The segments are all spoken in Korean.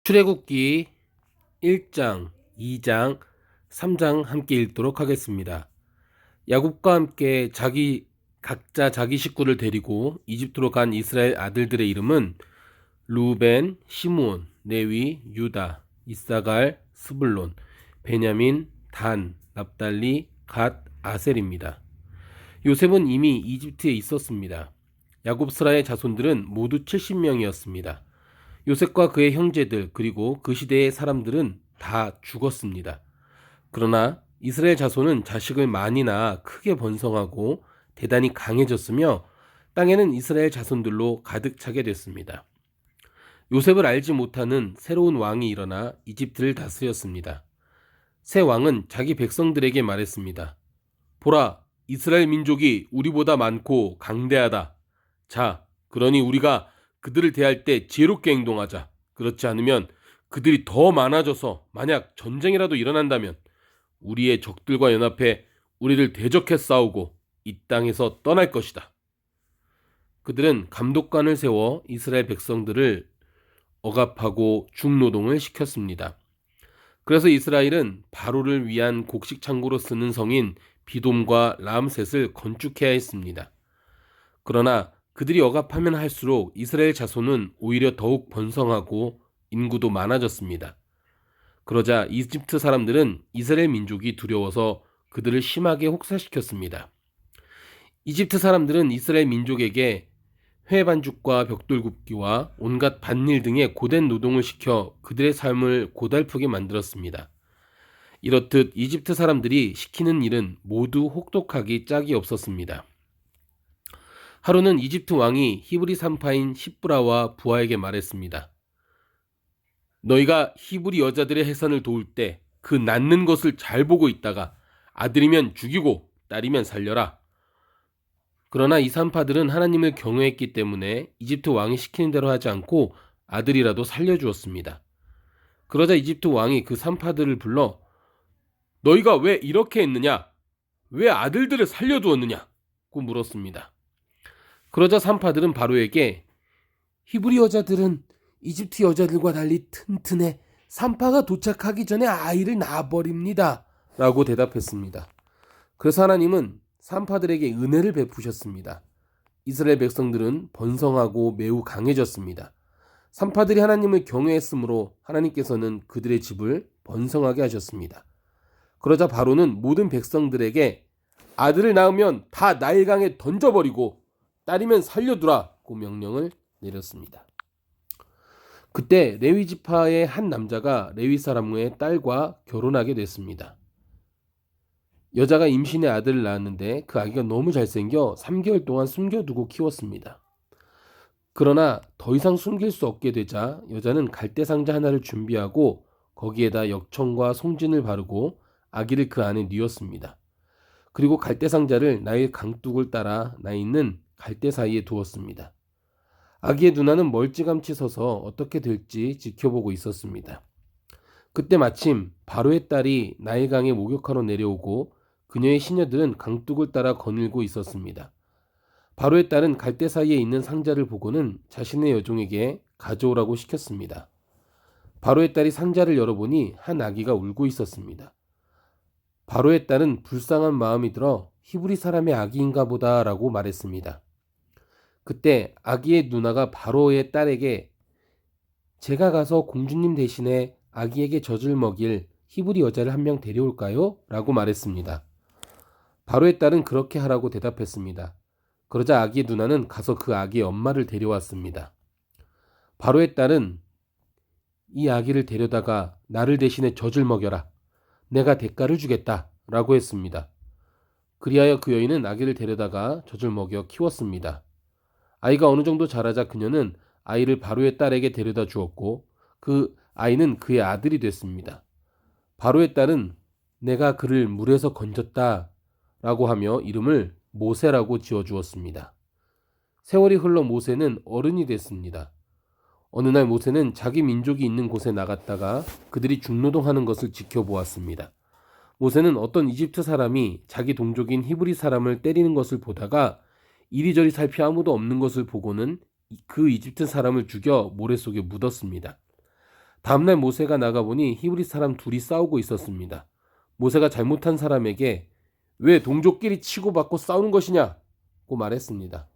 출애굽기 1장, 2장, 3장 함께 읽도록 하겠습니다. 야곱과 함께 각자 자기 식구를 데리고 이집트로 간 이스라엘 아들들의 이름은 루벤, 시므온, 레위, 유다, 이사갈, 스불론, 베냐민, 단, 납달리, 갓, 아셀입니다. 요셉은 이미 이집트에 있었습니다. 야곱스라의 자손들은 모두 70명이었습니다. 요셉과 그의 형제들 그리고 그 시대의 사람들은 다 죽었습니다. 그러나 이스라엘 자손은 자식을 많이 낳아 크게 번성하고 대단히 강해졌으며 땅에는 이스라엘 자손들로 가득 차게 됐습니다. 요셉을 알지 못하는 새로운 왕이 일어나 이집트를 다스렸습니다. 새 왕은 자기 백성들에게 말했습니다. 보라, 이스라엘 민족이 우리보다 많고 강대하다. 자, 그러니 우리가 그들을 대할 때 지혜롭게 행동하자. 그렇지 않으면 그들이 더 많아져서 만약 전쟁이라도 일어난다면 우리의 적들과 연합해 우리를 대적해 싸우고 이 땅에서 떠날 것이다. 그들은 감독관을 세워 이스라엘 백성들을 억압하고 중노동을 시켰습니다. 그래서 이스라엘은 바로를 위한 곡식 창고로 쓰는 성인 비돔과 람셋을 건축해야 했습니다. 그러나 그들이 억압하면 할수록 이스라엘 자손은 오히려 더욱 번성하고 인구도 많아졌습니다. 그러자 이집트 사람들은 이스라엘 민족이 두려워서 그들을 심하게 혹사시켰습니다. 이집트 사람들은 이스라엘 민족에게 회 반죽과 벽돌 굽기와 온갖 밭일 등의 고된 노동을 시켜 그들의 삶을 고달프게 만들었습니다. 이렇듯 이집트 사람들이 시키는 일은 모두 혹독하기 짝이 없었습니다. 하루는 이집트 왕이 히브리 산파인 시브라와 부하에게 말했습니다. 너희가 히브리 여자들의 해산을 도울 때 그 낳는 것을 잘 보고 있다가 아들이면 죽이고 딸이면 살려라. 그러나 이 산파들은 하나님을 경외했기 때문에 이집트 왕이 시키는 대로 하지 않고 아들이라도 살려주었습니다. 그러자 이집트 왕이 그 산파들을 불러 너희가 왜 이렇게 했느냐? 왜 아들들을 살려두었느냐? 고 물었습니다. 그러자 산파들은 바로에게 히브리 여자들은 이집트 여자들과 달리 튼튼해 산파가 도착하기 전에 아이를 낳아버립니다. 라고 대답했습니다. 그래서 하나님은 산파들에게 은혜를 베푸셨습니다. 이스라엘 백성들은 번성하고 매우 강해졌습니다. 산파들이 하나님을 경외했으므로 하나님께서는 그들의 집을 번성하게 하셨습니다. 그러자 바로는 모든 백성들에게 아들을 낳으면 다 나일강에 던져버리고 딸이면 살려두라고 명령을 내렸습니다. 그때 레위 지파의 한 남자가 레위 사람의 딸과 결혼하게 됐습니다. 여자가 임신의 아들을 낳았는데 그 아기가 너무 잘생겨 3개월 동안 숨겨두고 키웠습니다. 그러나 더 이상 숨길 수 없게 되자 여자는 갈대 상자 하나를 준비하고 거기에다 역청과 송진을 바르고 아기를 그 안에 뉘었습니다. 그리고 갈대 상자를 나일 강둑을 따라 나 있는 갈대 사이에 두었습니다. 아기의 누나는 멀찌감치 서서 어떻게 될지 지켜보고 있었습니다. 그때 마침 바로의 딸이 나일강에 목욕하러 내려오고 그녀의 시녀들은 강둑을 따라 거닐고 있었습니다. 바로의 딸은 갈대 사이에 있는 상자를 보고는 자신의 여종에게 가져오라고 시켰습니다. 바로의 딸이 상자를 열어보니 한 아기가 울고 있었습니다. 바로의 딸은 불쌍한 마음이 들어 히브리 사람의 아기인가 보다라고 말했습니다. 그때 아기의 누나가 바로의 딸에게 제가 가서 공주님 대신에 아기에게 젖을 먹일 히브리 여자를 한 명 데려올까요? 라고 말했습니다. 바로의 딸은 그렇게 하라고 대답했습니다. 그러자 아기의 누나는 가서 그 아기의 엄마를 데려왔습니다. 바로의 딸은 이 아기를 데려다가 나를 대신에 젖을 먹여라. 내가 대가를 주겠다. 라고 했습니다. 그리하여 그 여인은 아기를 데려다가 젖을 먹여 키웠습니다. 아이가 어느 정도 자라자 그녀는 아이를 바로의 딸에게 데려다 주었고 그 아이는 그의 아들이 됐습니다. 바로의 딸은 내가 그를 물에서 건졌다 라고 하며 이름을 모세라고 지어주었습니다. 세월이 흘러 모세는 어른이 됐습니다. 어느 날 모세는 자기 민족이 있는 곳에 나갔다가 그들이 중노동하는 것을 지켜보았습니다. 모세는 어떤 이집트 사람이 자기 동족인 히브리 사람을 때리는 것을 보다가 이리저리 살피 아무도 없는 것을 보고는 그 이집트 사람을 죽여 모래 속에 묻었습니다. 다음날 모세가 나가보니 히브리 사람 둘이 싸우고 있었습니다. 모세가 잘못한 사람에게 왜 동족끼리 치고받고 싸우는 것이냐고 말했습니다.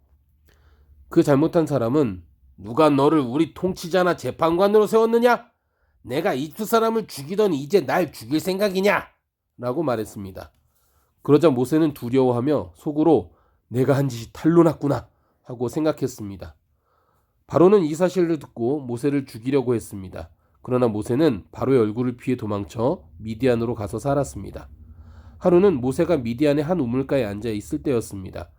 그 잘못한 사람은 누가 너를 우리 통치자나 재판관으로 세웠느냐? 내가 이집트 사람을 죽이더니 이제 날 죽일 생각이냐? 라고 말했습니다. 그러자 모세는 두려워하며 속으로 내가 한 짓이 탄로 났구나 하고 생각했습니다. 바로는 이 사실을 듣고 모세를 죽이려고 했습니다. 그러나 모세는 바로의 얼굴을 피해 도망쳐 미디안으로 가서 살았습니다. 하루는 모세가 미디안의 한 우물가에 앉아 있을 때였습니다.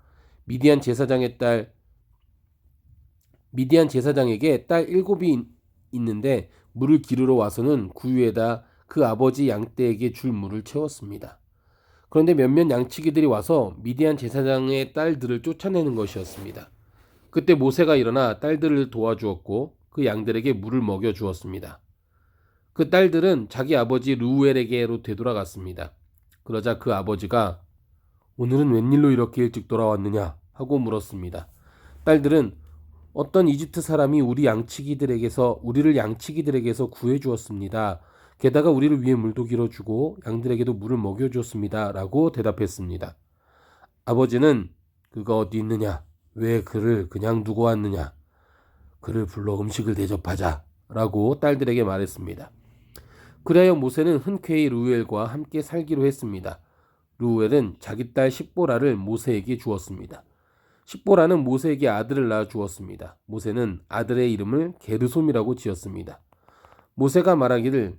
미디안 제사장에게 딸 7이 있는데 물을 기르러 와서는 구유에다 그 아버지 양떼에게 줄 물을 채웠습니다. 그런데 몇몇 양치기들이 와서 미디안 제사장의 딸들을 쫓아내는 것이었습니다. 그때 모세가 일어나 딸들을 도와주었고 그 양들에게 물을 먹여주었습니다. 그 딸들은 자기 아버지 르우엘에게로 되돌아갔습니다. 그러자 그 아버지가 오늘은 웬일로 이렇게 일찍 돌아왔느냐 하고 물었습니다. 딸들은 어떤 이집트 사람이 우리를 양치기들에게서 구해주었습니다. 게다가 우리를 위해 물도 길어주고 양들에게도 물을 먹여주었습니다. 라고 대답했습니다. 아버지는 그가 어디 있느냐? 왜 그를 그냥 두고 왔느냐? 그를 불러 음식을 대접하자 라고 딸들에게 말했습니다. 그리하여 모세는 흔쾌히 르우엘과 함께 살기로 했습니다. 르우엘은 자기 딸 십보라를 모세에게 주었습니다. 십보라는 모세에게 아들을 낳아 주었습니다. 모세는 아들의 이름을 게르솜이라고 지었습니다. 모세가 말하기를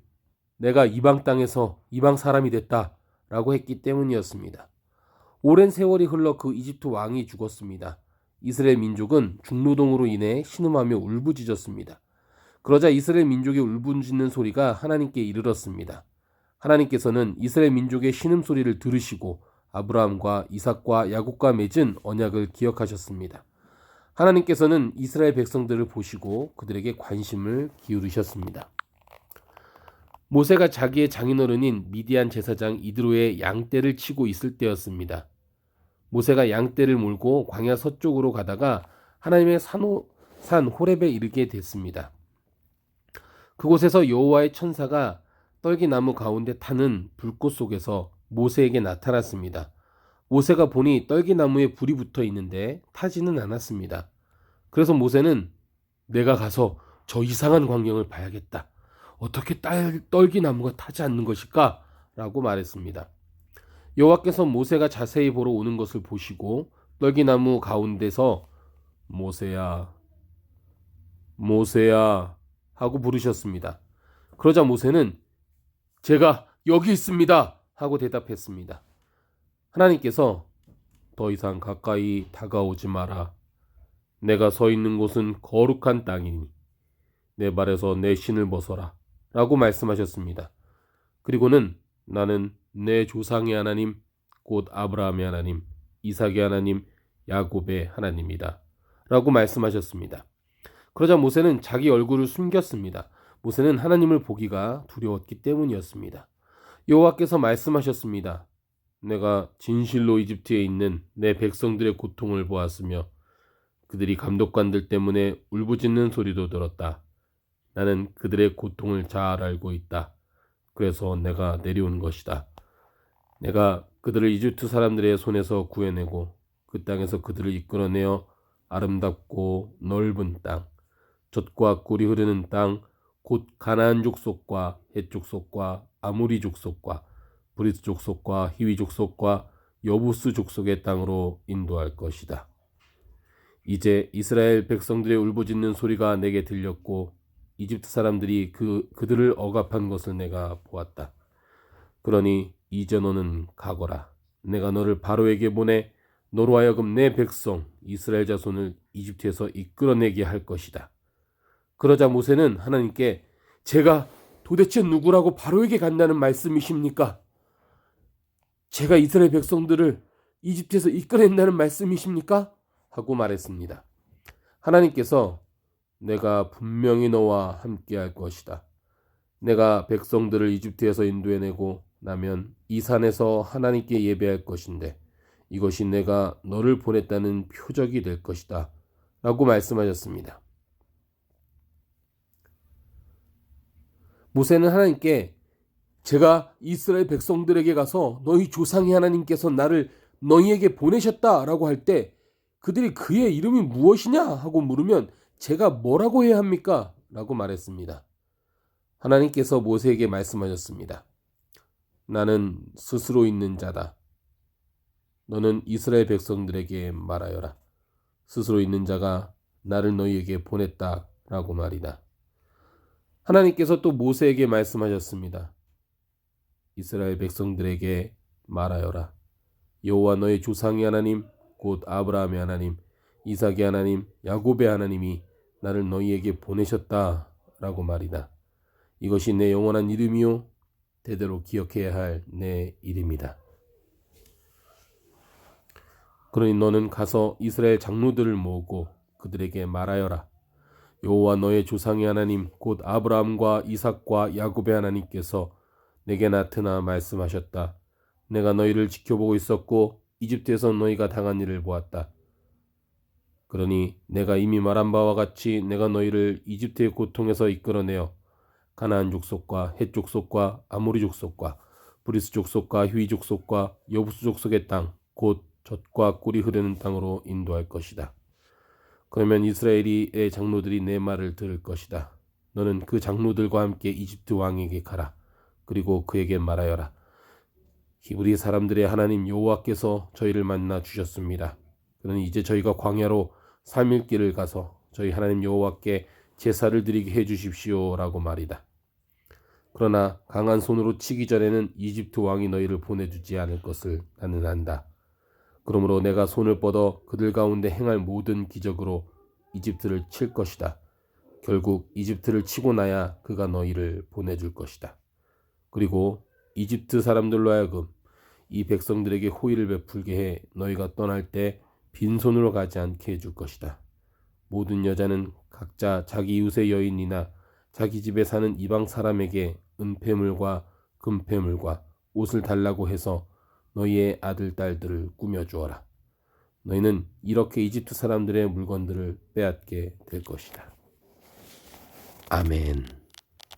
내가 이방 땅에서 이방 사람이 됐다 라고 했기 때문이었습니다. 오랜 세월이 흘러 그 이집트 왕이 죽었습니다. 이스라엘 민족은 중노동으로 인해 신음하며 울부짖었습니다. 그러자 이스라엘 민족의 울부짖는 소리가 하나님께 이르렀습니다. 하나님께서는 이스라엘 민족의 신음소리를 들으시고 아브라함과 이삭과 야곱과 맺은 언약을 기억하셨습니다. 하나님께서는 이스라엘 백성들을 보시고 그들에게 관심을 기울이셨습니다. 모세가 자기의 장인어른인 미디안 제사장 이드로의 양떼를 치고 있을 때였습니다. 모세가 양떼를 몰고 광야 서쪽으로 가다가 하나님의 산 호렙에 이르게 됐습니다. 그곳에서 여호와의 천사가 떨기나무 가운데 타는 불꽃 속에서 모세에게 나타났습니다. 모세가 보니 떨기나무에 불이 붙어 있는데 타지는 않았습니다. 그래서 모세는 내가 가서 저 이상한 광경을 봐야겠다. 어떻게 떨기나무가 타지 않는 것일까? 라고 말했습니다. 여호와께서 모세가 자세히 보러 오는 것을 보시고 떨기나무 가운데서 모세야, 모세야 하고 부르셨습니다. 그러자 모세는 제가 여기 있습니다 하고 대답했습니다. 하나님께서 더 이상 가까이 다가오지 마라. 내가 서 있는 곳은 거룩한 땅이니 내 발에서 내 신을 벗어라 라고 말씀하셨습니다. 그리고는 나는 내 조상의 하나님, 곧 아브라함의 하나님, 이삭의 하나님, 야곱의 하나님이다 라고 말씀하셨습니다. 그러자 모세는 자기 얼굴을 숨겼습니다. 모세는 하나님을 보기가 두려웠기 때문이었습니다. 여호와께서 말씀하셨습니다. 내가 진실로 이집트에 있는 내 백성들의 고통을 보았으며 그들이 감독관들 때문에 울부짖는 소리도 들었다. 나는 그들의 고통을 잘 알고 있다. 그래서 내가 내려온 것이다. 내가 그들을 이집트 사람들의 손에서 구해내고 그 땅에서 그들을 이끌어내어 아름답고 넓은 땅, 젖과 꿀이 흐르는 땅, 곧 가나안 족속과 헷 족속과 아모리 족속과 브리스 족속과 히위 족속과 여부스 족속의 땅으로 인도할 것이다. 이제 이스라엘 백성들의 울부짖는 소리가 내게 들렸고 이집트 사람들이 그들을 억압한 것을 내가 보았다. 그러니 이제 너는 가거라. 내가 너를 바로에게 보내 너로 하여금 내 백성 이스라엘 자손을 이집트에서 이끌어내게 할 것이다. 그러자 모세는 하나님께 제가 도대체 누구라고 바로에게 간다는 말씀이십니까? 제가 이스라엘 백성들을 이집트에서 이끌어낸다는 말씀이십니까? 하고 말했습니다. 하나님께서 내가 분명히 너와 함께 할 것이다. 내가 백성들을 이집트에서 인도해내고 나면 이 산에서 하나님께 예배할 것인데 이것이 내가 너를 보냈다는 표적이 될 것이다. 라고 말씀하셨습니다. 모세는 하나님께 제가 이스라엘 백성들에게 가서 너희 조상의 하나님께서 나를 너희에게 보내셨다라고 할 때 그들이 그의 이름이 무엇이냐 하고 물으면 제가 뭐라고 해야 합니까? 라고 말했습니다. 하나님께서 모세에게 말씀하셨습니다. 나는 스스로 있는 자다. 너는 이스라엘 백성들에게 말하여라. 스스로 있는 자가 나를 너희에게 보냈다라고 말이다. 하나님께서 또 모세에게 말씀하셨습니다. 이스라엘 백성들에게 말하여라. 여호와 너의 조상의 하나님 곧 아브라함의 하나님, 이삭의 하나님, 야곱의 하나님이 나를 너희에게 보내셨다라고 말이다. 이것이 내 영원한 이름이요 대대로 기억해야 할 내 이름이다. 그러니 너는 가서 이스라엘 장로들을 모으고 그들에게 말하여라. 여호와 너의 조상의 하나님 곧 아브라함과 이삭과 야곱의 하나님께서 내게 나타나 말씀하셨다. 내가 너희를 지켜보고 있었고 이집트에서 너희가 당한 일을 보았다. 그러니 내가 이미 말한 바와 같이 내가 너희를 이집트의 고통에서 이끌어내어 가나안 족속과 헷 족속과 아모리 족속과 브리스 족속과 휘 족속과 여부수 족속의 땅 곧 젖과 꿀이 흐르는 땅으로 인도할 것이다. 그러면 이스라엘의 장로들이 내 말을 들을 것이다. 너는 그 장로들과 함께 이집트 왕에게 가라. 그리고 그에게 말하여라. 히브리 사람들의 하나님 여호와께서 저희를 만나 주셨습니다. 그러니 이제 저희가 광야로 3일 길을 가서 저희 하나님 여호와께 제사를 드리게 해 주십시오라고 말이다. 그러나 강한 손으로 치기 전에는 이집트 왕이 너희를 보내주지 않을 것을 나는 안다. 그러므로 내가 손을 뻗어 그들 가운데 행할 모든 기적으로 이집트를 칠 것이다. 결국 이집트를 치고 나야 그가 너희를 보내줄 것이다. 그리고 이집트 사람들로 하여금 이 백성들에게 호의를 베풀게 해 너희가 떠날 때 빈손으로 가지 않게 해줄 것이다. 모든 여자는 각자 자기 이웃의 여인이나 자기 집에 사는 이방 사람에게 은폐물과 금폐물과 옷을 달라고 해서 너희의 아들, 딸들을 꾸며주어라. 너희는 이렇게 이집트 사람들의 물건들을 빼앗게 될 것이다. 아멘.